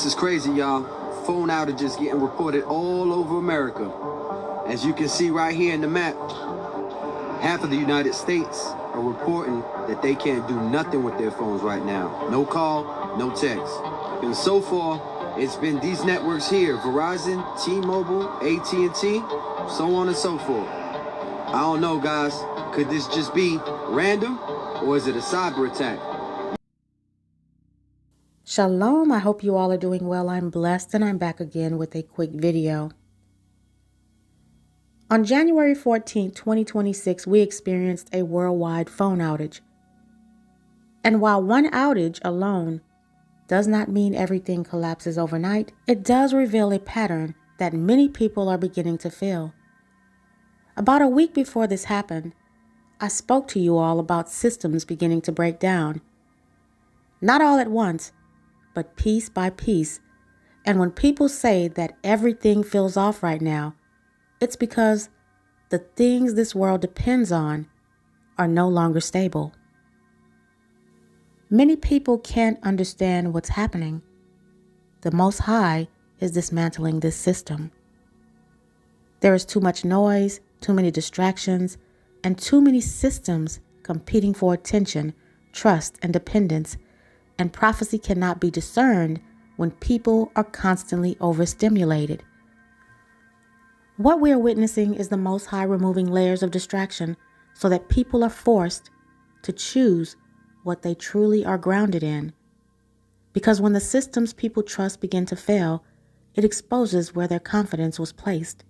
This is crazy, y'all. Phone outages getting reported all over America. As you can see right here in the map, half of the United States are reporting that they can't do nothing with their phones right now. No call, no text. And so far, it's been these networks here, Verizon, T-Mobile, AT&T, so on and so forth. I don't know, guys. Could this just be random, or is it a cyber attack? Shalom, I hope you all are doing well. I'm blessed and I'm back again with a quick video. On January 14, 2026, we experienced a worldwide phone outage. And while one outage alone does not mean everything collapses overnight, it does reveal a pattern that many people are beginning to feel. About a week before this happened, I spoke to you all about systems beginning to break down. Not all at once, but piece by piece. And when people say that everything feels off right now, it's because the things this world depends on are no longer stable. Many people can't understand what's happening. The Most High is dismantling this system. There is too much noise, too many distractions, and too many systems competing for attention, trust, and dependence, and prophecy cannot be discerned when people are constantly overstimulated. What we are witnessing is the Most High removing layers of distraction so that people are forced to choose what they truly are grounded in. Because when the systems people trust begin to fail, it exposes where their confidence was placed.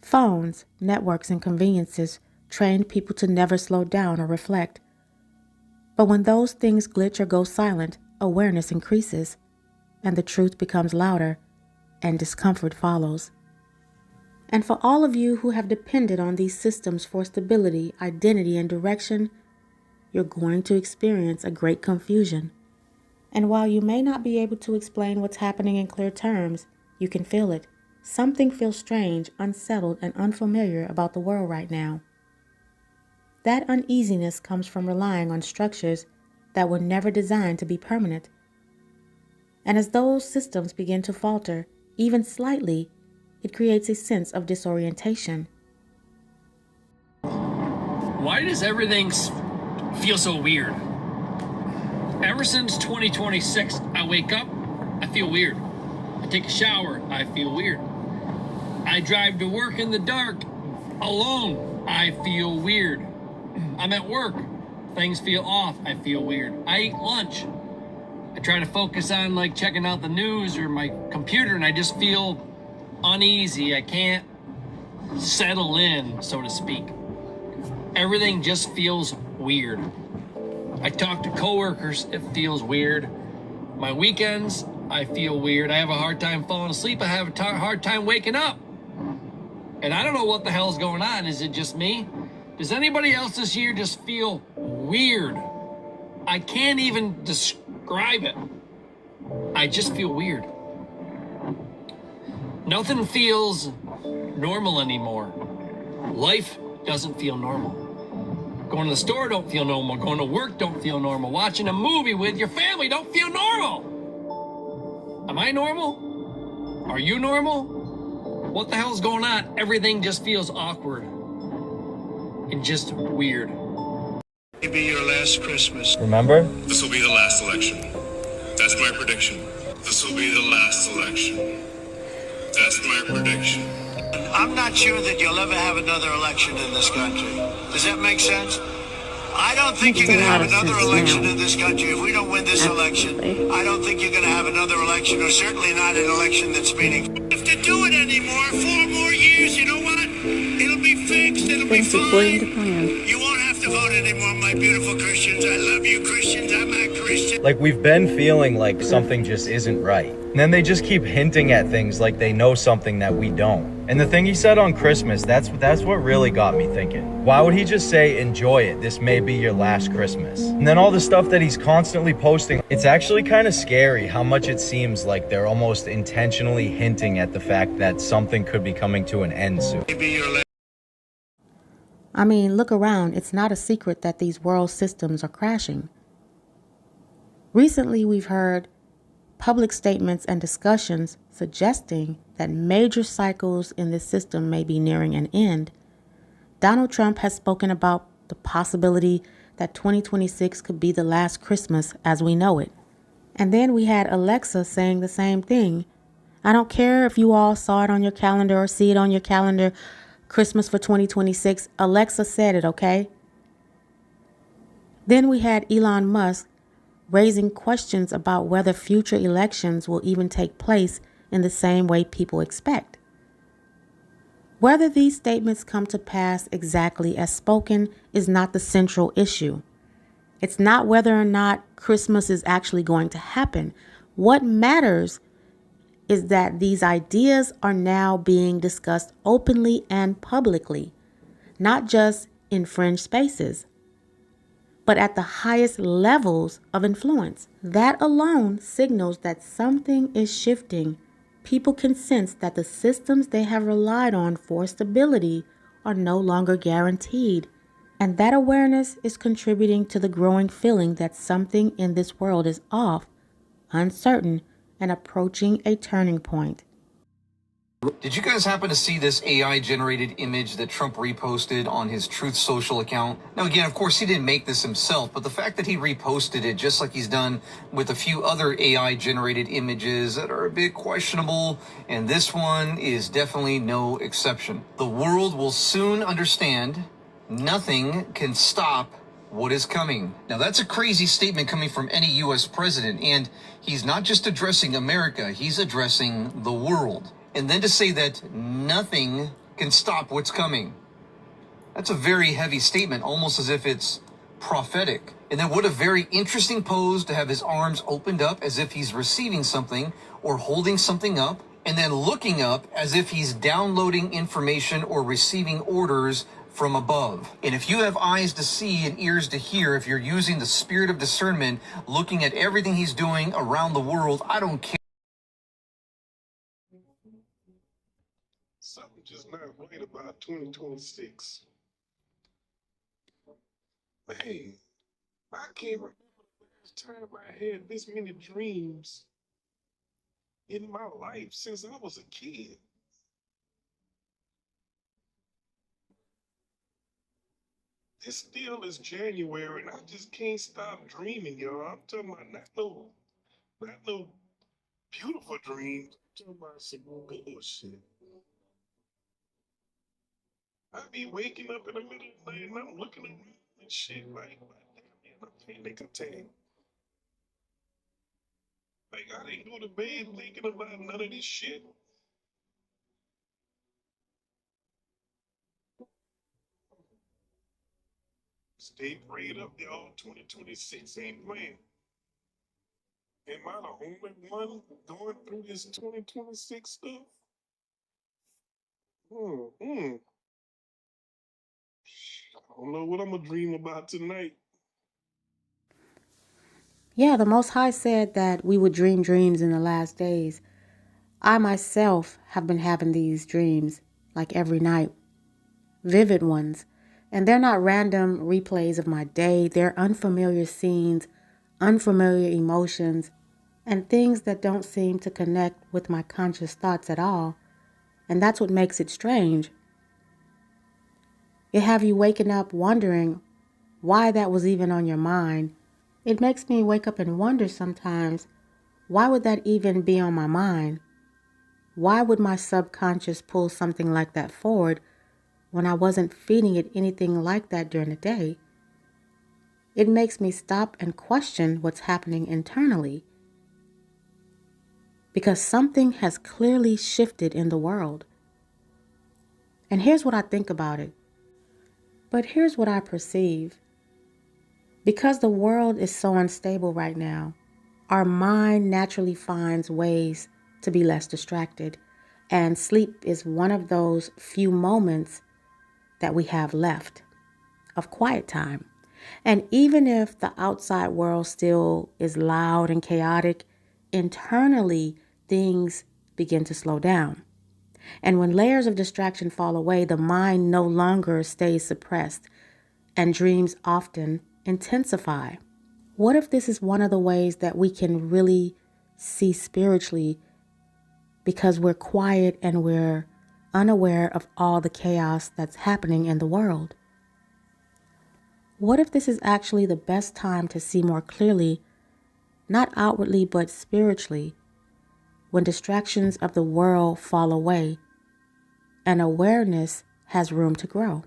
Phones, networks, and conveniences trained people to never slow down or reflect. But when those things glitch or go silent, awareness increases, and the truth becomes louder, and discomfort follows. And for all of you who have depended on these systems for stability, identity, and direction, you're going to experience a great confusion. And while you may not be able to explain what's happening in clear terms, you can feel it. Something feels strange, unsettled, and unfamiliar about the world right now. That uneasiness comes from relying on structures that were never designed to be permanent. And as those systems begin to falter, even slightly, it creates a sense of disorientation. Why does everything feel so weird? Ever since 2026, I wake up, I feel weird. I take a shower, I feel weird. I drive to work in the dark, alone, I feel weird. I'm at work, things feel off, I feel weird. I eat lunch. I try to focus on like checking out the news or my computer and I just feel uneasy. I can't settle in, so to speak. Everything just feels weird. I talk to coworkers, it feels weird. My weekends, I feel weird. I have a hard time falling asleep. I have a hard time waking up. And I don't know what the hell's going on. Is it just me? Does anybody else this year just feel weird? I can't even describe it. I just feel weird. Nothing feels normal anymore. Life doesn't feel normal. Going to the store don't feel normal. Going to work don't feel normal. Watching a movie with your family don't feel normal. Am I normal? Are you normal? What the hell's going on? Everything just feels awkward and just weird. Maybe your last Christmas. Remember? This will be the last election. That's my prediction. This will be the last election. That's my prediction. I'm not sure that you'll ever have another election in this country. Does that make sense? I don't think you're going to have another election in this country if we don't win this election. I don't think you're going to have another election, or certainly not an election that's meaningful. You don't have to do it anymore. 4 more years, you know what? It'll be fixed. It'll be fine. You won't have to vote anymore, my beautiful Christians. I love you, Christians. I'm a Christian. Like, we've been feeling like something just isn't right. And then they just keep hinting at things like they know something that we don't. And the thing he said on Christmas, that's what really got me thinking. Why would he just say, enjoy it, this may be your last Christmas? And then all the stuff that he's constantly posting, it's actually kind of scary how much it seems like they're almost intentionally hinting at the fact that something could be coming to an end soon. I mean, look around. It's not a secret that these world systems are crashing. Recently, we've heard public statements and discussions suggesting that major cycles in this system may be nearing an end, Donald Trump has spoken about the possibility that 2026 could be the last Christmas as we know it. And then we had Alexa saying the same thing. I don't care if you all saw it on your calendar or see it on your calendar, Christmas for 2026. Alexa said it, okay? Then we had Elon Musk raising questions about whether future elections will even take place in the same way people expect. Whether these statements come to pass exactly as spoken is not the central issue. It's not whether or not Christmas is actually going to happen. What matters is that these ideas are now being discussed openly and publicly, not just in fringe spaces, but at the highest levels of influence. That alone signals that something is shifting. People can sense that the systems they have relied on for stability are no longer guaranteed. And that awareness is contributing to the growing feeling that something in this world is off, uncertain, and approaching a turning point. Did you guys happen to see this AI-generated image that Trump reposted on his Truth Social account? Now, again, of course, he didn't make this himself, but the fact that he reposted it, just like he's done with a few other AI-generated images that are a bit questionable, and this one is definitely no exception. The world will soon understand nothing can stop what is coming. Now, that's a crazy statement coming from any U.S. president, and he's not just addressing America, he's addressing the world. And then to say that nothing can stop what's coming. That's a very heavy statement, almost as if it's prophetic. And then what a very interesting pose to have his arms opened up as if he's receiving something or holding something up, and then looking up as if he's downloading information or receiving orders from above. And if you have eyes to see and ears to hear, if you're using the spirit of discernment, looking at everything he's doing around the world, I don't care. Something just not right about 2026. Man, I can't remember the last time I had this many dreams in my life since I was a kid. This still is January, and I just can't stop dreaming, y'all. I'm talking about not no beautiful dreams. I'm talking about some bullshit. I be waking up in the middle of the night and I'm looking around and shit like, damn, I'm panic attack. Like, I didn't go to bed thinking about none of this shit. Stay prayed up, y'all. 2026 ain't playing. Am I the only one going through this 2026 stuff? I don't know what I'm gonna dream about tonight. Yeah, the Most High said that we would dream dreams in the last days. I myself have been having these dreams like every night, vivid ones. And they're not random replays of my day. They're unfamiliar scenes, unfamiliar emotions, and things that don't seem to connect with my conscious thoughts at all. And that's what makes it strange. It have you waking up wondering why that was even on your mind. It makes me wake up and wonder sometimes, why would that even be on my mind? Why would my subconscious pull something like that forward when I wasn't feeding it anything like that during the day? It makes me stop and question what's happening internally, because something has clearly shifted in the world. And here's what I think about it. But here's what I perceive. Because the world is so unstable right now, our mind naturally finds ways to be less distracted, and sleep is one of those few moments that we have left of quiet time. And even if the outside world still is loud and chaotic, internally things begin to slow down. And when layers of distraction fall away, the mind no longer stays suppressed, and dreams often intensify. What if this is one of the ways that we can really see spiritually because we're quiet and we're unaware of all the chaos that's happening in the world. What if this is actually the best time to see more clearly, not outwardly but spiritually, when distractions of the world fall away and awareness has room to grow?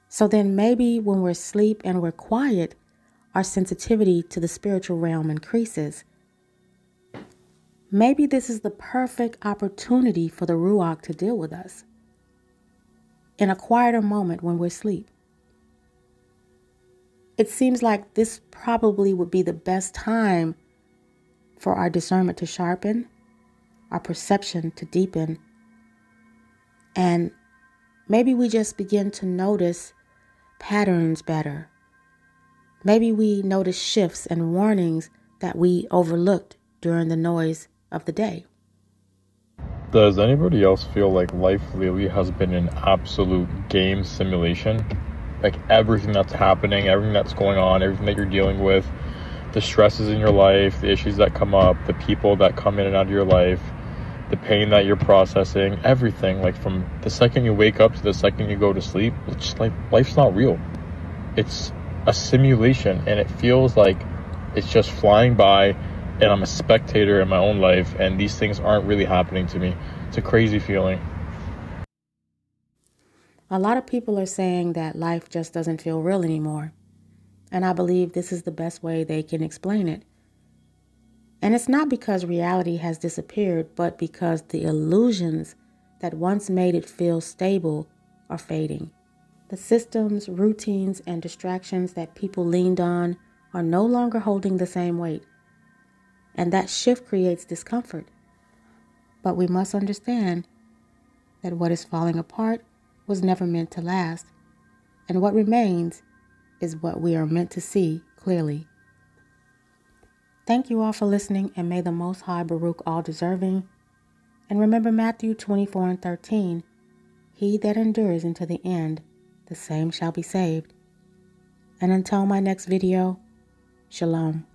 So then maybe when we're asleep and we're quiet, our sensitivity to the spiritual realm increases. Maybe this is the perfect opportunity for the Ruach to deal with us in a quieter moment when we're asleep. It seems like this probably would be the best time for our discernment to sharpen, our perception to deepen, and maybe we just begin to notice patterns better. Maybe we notice shifts and warnings that we overlooked during the noise of the day. Does anybody else feel like life lately has been an absolute game simulation? Like everything that's happening, everything that's going on, everything that you're dealing with, the stresses in your life, the issues that come up, the people that come in and out of your life, the pain that you're processing, everything, like from the second you wake up to the second you go to sleep, it's just like life's not real. It's a simulation, and it feels like it's just flying by and I'm a spectator in my own life and these things aren't really happening to me. It's a crazy feeling. A lot of people are saying that life just doesn't feel real anymore, and I believe this is the best way they can explain it. And it's not because reality has disappeared, but because the illusions that once made it feel stable are fading. The systems, routines, and distractions that people leaned on are no longer holding the same weight. And that shift creates discomfort. But we must understand that what is falling apart was never meant to last. And what remains is what we are meant to see clearly. Thank you all for listening, and may the Most High Baruch all deserving. And remember Matthew 24:13, he that endures unto the end, the same shall be saved. And until my next video, Shalom.